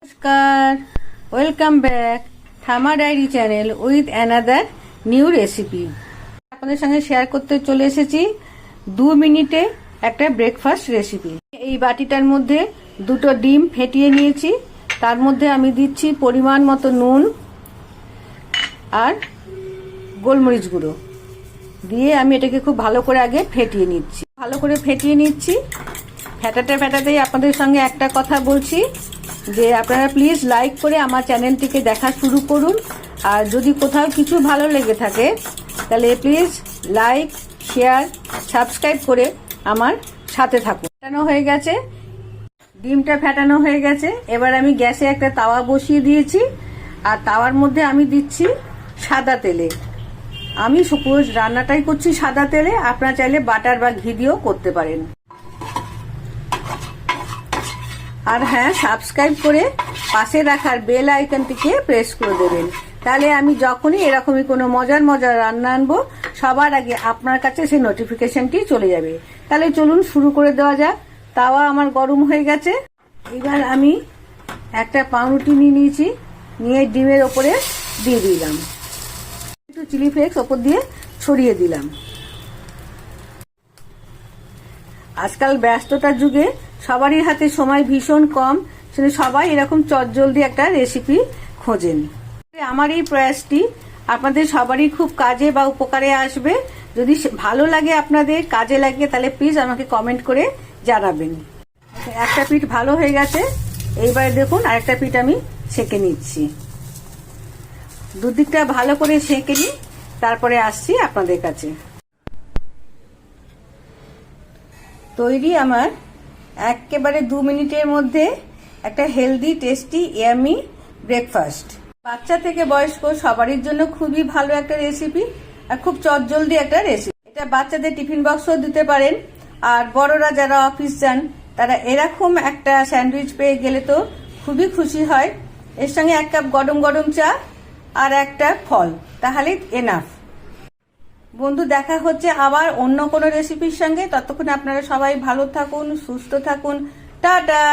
নমস্কার, welcome back Thama diary channel with another new recipe. আপনাদের সঙ্গে শেয়ার করতে চলে এসেছি 2 মিনিটে একটা ব্রেকফাস্ট রেসিপি। এই বাটিটার মধ্যে 2টো ডিম ফেটিয়ে নিয়েছি, তার মধ্যে আমি দিচ্ছি পরিমাণ মতো নুন আর গোলমরিচ গুঁড়ো দিয়ে আমি এটাকে খুব ভালো করে আগে ফেটিয়ে নিচ্ছি। ফেটাতেই আপনাদের সঙ্গে একটা কথা বলছি যে আপনারা প্লিজ লাইক করে আমার চ্যানেলটিকে দেখা শুরু করুন। আর যদি কোথাও কিছু ভালো লেগে থাকে তাহলে প্লিজ লাইক, শেয়ার, সাবস্ক্রাইব করে আমার সাথে থাকুন। ডিমটা ফেটানো হয়ে গেছে। এবার আমি গ্যাসে একটা তাওয়া বসিয়ে দিয়েছি আর তাওয়ার মধ্যে আমি দিচ্ছি সাদা তেলে। আমি সপোজ রান্নাটাই করছি সাদা তেলে, আপনারা চাইলে বাটার বা ঘি দিয়েও করতে পারেন। আর হ্যাঁ, সাবস্ক্রাইব করে পাশে রাখার বেল আইকনটিকে প্রেস করে দেবেন, তাহলে আমি যখনই এরকমই কোনো মজার রান্না আনবো সবার আগে আপনার কাছে সেই নোটিফিকেশনটি চলে যাবে। তাহলে চলুন শুরু করে দেওয়া যাক। তাওয়া আমার গরম হয়ে গেছে। এবার আমি একটা পাউরুটি নিয়েছি, নিয়ে ডিমের ওপরে দিয়ে দিলাম, একটু চিলি ফ্লেক্স ওপর দিয়ে ছড়িয়ে দিলাম। আজকাল ব্যস্ততার যুগে সবারই হাতে সময় ভীষণ কম, সেটা সবাই এরকম চটজলদি একটা রেসিপি খোঁজেন। আমার এই প্রয়াসটি আপনাদের সবারই খুব কাজে বা উপকারে আসবে। যদি ভালো লাগে, আপনাদের কাজে লাগে, তাহলে প্লিজ আমাকে কমেন্ট করে জানাবেন। একটা পিঠ ভালো হয়ে গেছে, এইবার দেখুন আরেকটা পিঠ আমি সেঁকে নিচ্ছি। দুদিকটা ভালো করে সেঁকে নিই, তারপরে আসছি আপনাদের কাছে। তৈরি আমার একেবারে 2 মিনিটের মধ্যে একটা হেলদি, টেস্টি, ইয়ামি ব্রেকফাস্ট। বাচ্চা থেকে বয়স্ক সবারই জন্য খুবই ভালো একটা রেসিপি আর খুব চটজলদি একটা রেসিপি। এটা বাচ্চাদের টিফিন বক্সও দিতে পারেন। আর বড়রা যারা অফিস যান তারা এরকম একটা স্যান্ডউইচ পেয়ে গেলে তো খুবই খুশি হয়। এর সঙ্গে 1 কাপ গরম চা আর একটা ফল, তাহলে এনাফ। বন্ধু, দেখা হচ্ছে আবার অন্য কোনো রেসিপির সঙ্গে। ততক্ষণ আপনারা সবাই ভালো থাকুন, সুস্থ থাকুন। টাটা।